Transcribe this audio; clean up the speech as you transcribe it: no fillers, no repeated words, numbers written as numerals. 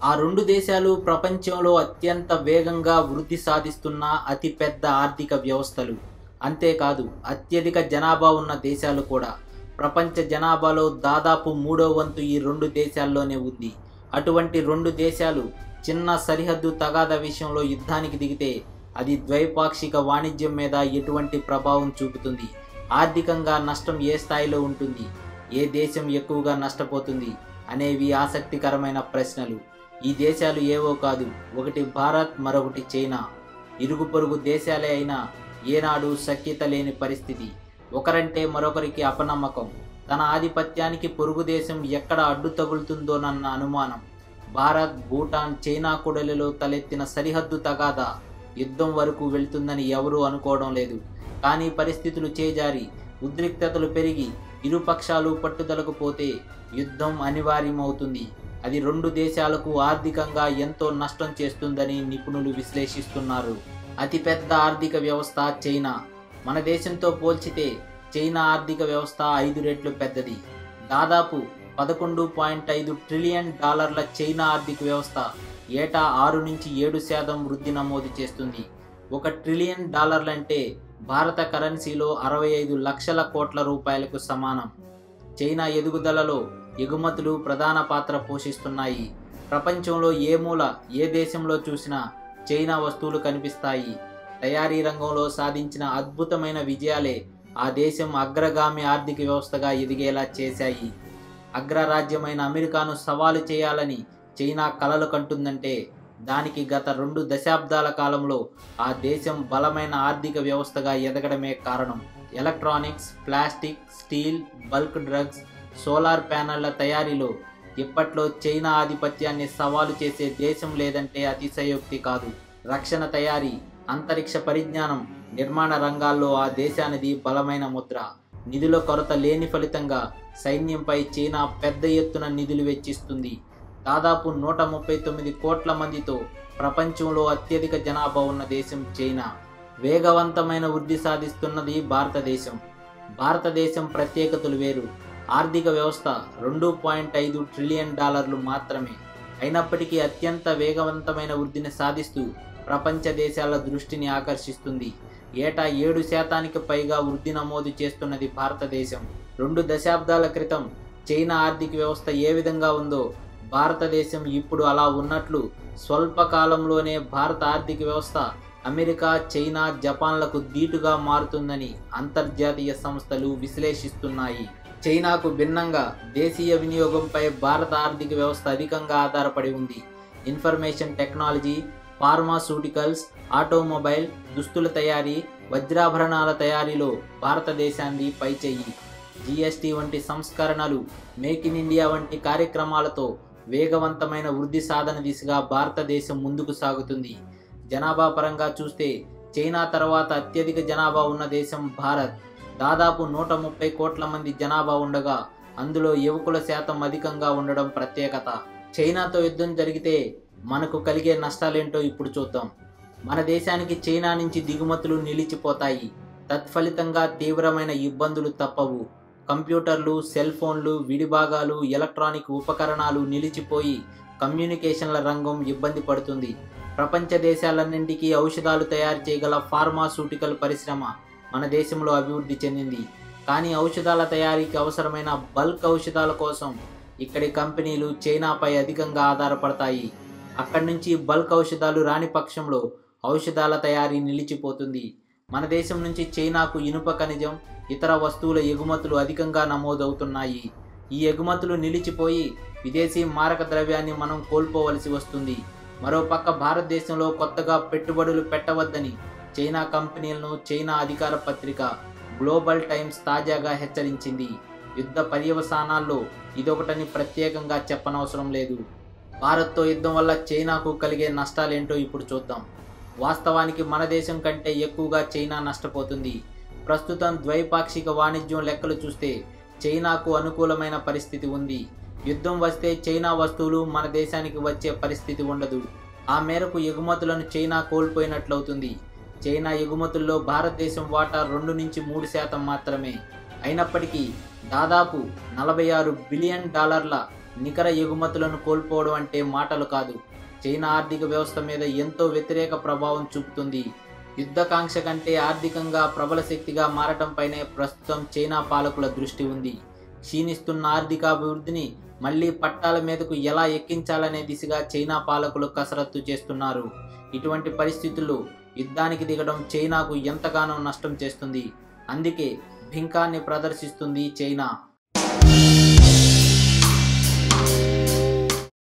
ఆ రెండు దేశాలు ప్రపంచంలో అత్యంత వేగంగా వృద్ధి సాధిస్తున్న అతిపెద్ద ఆర్థిక వ్యవస్థలు. అంతేకాదు అత్యధిక జనాభా ఉన్న దేశాలు కూడా. ప్రపంచ జనాభాలో దాదాపు 3వ వంతు ఈ రెండు దేశాల్లోనే ఉంది. అటువంటి రెండు దేశాలు చిన్న సరిహద్దు తగాదా విషయంలో యుద్ధానికి దిగితే అది ద్వైపాక్షిక వాణిజ్యం మీద ఎటువంటి ప్రభావం చూపుతుంది? ఆర్థికంగా నష్టం ఏ స్థాయిలో ఉంటుంది? ఏ దేశం ఎక్కువగా నష్టపోతుంది అనేవి ఆసక్తికరమైన ప్రశ్నలు. ఈ దేశాలు ఏవో కాదు, ఒకటి భారత్, మరొకటి చైనా. ఇరుగు పొరుగు దేశాలే అయినా ఏనాడు సఖ్యత లేని పరిస్థితి. ఒకరంటే మరొకరికి అపనమ్మకం. తన ఆధిపత్యానికి పొరుగు దేశం ఎక్కడ అడ్డు తగులుతుందోనన్న అనుమానం. భారత్, భూటాన్, చైనా కూడలిలో తలెత్తిన సరిహద్దు తగాదా యుద్ధం వరకు వెళ్తుందని ఎవరూ అనుకోవడం లేదు. కానీ పరిస్థితులు చేజారి ఉద్రిక్తతలు పెరిగి ఇరుపక్షాలు పట్టుదలకు పోతే యుద్ధం అనివార్యమవుతుంది. అది రెండు దేశాలకు ఆర్థికంగా ఎంతో నష్టం చేస్తుందని నిపుణులు విశ్లేషిస్తున్నారు. అతిపెద్ద ఆర్థిక వ్యవస్థ చైనా. మన దేశంతో పోల్చితే చైనా ఆర్థిక వ్యవస్థ 5 రెట్లు పెద్దది. దాదాపు $11.5 ట్రిలియన్ చైనా ఆర్థిక వ్యవస్థ ఏటా 6 నుంచి 7% వృద్ధి నమోదు చేస్తుంది. $1 ట్రిలియన్ అంటే భారత కరెన్సీలో 65 లక్షల కోట్ల రూపాయలకు సమానం. చైనా ఎదుగుదలలో ఎగుమతులు ప్రధాన పాత్ర పోషిస్తున్నాయి. ప్రపంచంలో ఏ మూల, ఏ దేశంలో చూసినా చైనా వస్తువులు కనిపిస్తాయి. తయారీ రంగంలో సాధించిన అద్భుతమైన విజయాలే ఆ దేశం అగ్రగామి ఆర్థిక వ్యవస్థగా ఎదిగేలా చేశాయి. అగ్రరాజ్యమైన అమెరికాను సవాలు చేయాలని చైనా కలలు కంటుందంటే దానికి గత 2 దశాబ్దాల కాలంలో ఆ దేశం బలమైన ఆర్థిక వ్యవస్థగా ఎదగడమే కారణం. Electronics, plastic, steel, bulk drugs, solar ప్యానెళ్ల తయారీలో ఇప్పట్లో చైనా ఆధిపత్యాన్ని సవాలు చేసే దేశం లేదంటే అతిశయోక్తి కాదు. రక్షణ తయారీ, అంతరిక్ష పరిజ్ఞానం, నిర్మాణ రంగాల్లో ఆ దేశానిది బలమైన ముద్ర. నిధుల కొరత లేని ఫలితంగా సైన్యంపై చైనా పెద్ద ఎత్తున నిధులు వెచ్చిస్తుంది. దాదాపు 139 కోట్ల మందితో ప్రపంచంలో అత్యధిక జనాభా ఉన్న దేశం చైనా. వేగవంతమైన వృద్ధి సాధిస్తున్నది భారతదేశం. భారతదేశం ప్రత్యేకతలు వేరు. ఆర్థిక వ్యవస్థ $2.5 ట్రిలియన్ మాత్రమే. అయినప్పటికీ అత్యంత వేగవంతమైన వృద్ధిని సాధిస్తూ ప్రపంచ దేశాల దృష్టిని ఆకర్షిస్తుంది. ఏటా 7% పైగా వృద్ధి నమోదు చేస్తున్నది భారతదేశం. 2 దశాబ్దాల క్రితం చైనా ఆర్థిక వ్యవస్థ ఏ విధంగా ఉందో భారతదేశం ఇప్పుడు అలా ఉన్నట్లు స్వల్ప కాలంలోనే భారత ఆర్థిక వ్యవస్థ అమెరికా, చైనా, జపాన్లకు ధీటుగా మారుతుందని అంతర్జాతీయ సంస్థలు విశ్లేషిస్తున్నాయి. చైనాకు భిన్నంగా దేశీయ వినియోగంపై భారత ఆర్థిక వ్యవస్థ అధికంగా ఆధారపడి ఉంది. ఇన్ఫర్మేషన్ టెక్నాలజీ, ఫార్మాస్యూటికల్స్, ఆటోమొబైల్, దుస్తుల తయారీ, వజ్రాభరణాల తయారీలో భారతదేశాన్ని పైచెయ్యి. జీఎస్టీ వంటి సంస్కరణలు, మేక్ ఇన్ ఇండియా వంటి కార్యక్రమాలతో వేగవంతమైన వృద్ధి సాధన దిశగా భారతదేశం ముందుకు సాగుతుంది. జనాభా పరంగా చూస్తే చైనా తర్వాత అత్యధిక జనాభా ఉన్న దేశం భారత్. దాదాపు 130 కోట్ల మంది జనాభా ఉండగా అందులో యువకుల శాతం అధికంగా ఉండడం ప్రత్యేకత. చైనాతో యుద్ధం జరిగితే మనకు కలిగే నష్టాలేంటో ఇప్పుడు చూద్దాం. మన దేశానికి చైనా నుంచి దిగుమతులు నిలిచిపోతాయి. తత్ఫలితంగా తీవ్రమైన ఇబ్బందులు తప్పవు. కంప్యూటర్లు, సెల్ ఫోన్లు, విడిభాగాలు, ఎలక్ట్రానిక్ ఉపకరణాలు నిలిచిపోయి కమ్యూనికేషన్ల రంగం ఇబ్బంది పడుతుంది. ప్రపంచ దేశాలన్నింటికీ ఔషధాలు తయారు చేయగల ఫార్మాస్యూటికల్ పరిశ్రమ మన దేశంలో అభివృద్ధి చెందింది. కానీ ఔషధాల తయారీకి అవసరమైన బల్క్ ఔషధాల కోసం ఇక్కడి కంపెనీలు చైనాపై అధికంగా ఆధారపడతాయి. అక్కడి నుంచి బల్క్ ఔషధాలు రాని పక్షంలో ఔషధాల తయారీ నిలిచిపోతుంది. మన దేశం నుంచి చైనాకు ఇనుప ఖనిజం, ఇతర వస్తువుల ఎగుమతులు అధికంగా నమోదవుతున్నాయి. ఈ ఎగుమతులు నిలిచిపోయి విదేశీ మారక ద్రవ్యాన్ని మనం కోల్పోవలసి వస్తుంది. మరోపక్క భారతదేశంలో కొత్తగా పెట్టుబడులు పెట్టవద్దని చైనా కంపెనీలను చైనా అధికార పత్రిక గ్లోబల్ టైమ్స్ తాజాగా హెచ్చరించింది. యుద్ధ పర్యవసానాల్లో ఇదొకటని ప్రత్యేకంగా చెప్పనవసరం లేదు. భారత్తో యుద్ధం వల్ల చైనాకు కలిగే నష్టాలేంటో ఇప్పుడు చూద్దాం. వాస్తవానికి మన దేశం కంటే ఎక్కువగా చైనా నష్టపోతుంది. ప్రస్తుతం ద్వైపాక్షిక వాణిజ్యం లెక్కలు చూస్తే చైనాకు అనుకూలమైన పరిస్థితి ఉంది. యుద్ధం వస్తే చైనా వస్తువులు మన దేశానికి వచ్చే పరిస్థితి ఉండదు. ఆ మేరకు ఎగుమతులను చైనా కోల్పోయినట్లవుతుంది. చైనా ఎగుమతుల్లో భారతదేశం వాటా 2 నుంచి 3% మాత్రమే. అయినప్పటికీ దాదాపు $46 బిలియన్ నికర ఎగుమతులను కోల్పోవడం అంటే మాటలు కాదు, చైనా ఆర్థిక వ్యవస్థ మీద ఎంతో వ్యతిరేక ప్రభావం చూపుతుంది. యుద్ధకాంక్ష కంటే ఆర్థికంగా ప్రబల శక్తిగా మారటంపైనే ప్రస్తుతం చైనా పాలకుల దృష్టి ఉంది. క్షీణిస్తున్న ఆర్థికాభివృద్ధిని మళ్లీ పట్టాల మీదకు ఎలా ఎక్కించాలనే దిశగా చైనా పాలకులు కసరత్తు చేస్తున్నారు. ఇటువంటి పరిస్థితుల్లో యుద్ధానికి దిగడం చైనాకు ఎంతగానో నష్టం చేస్తుంది. అందుకే బింకాన్ని ప్రదర్శిస్తుంది చైనా.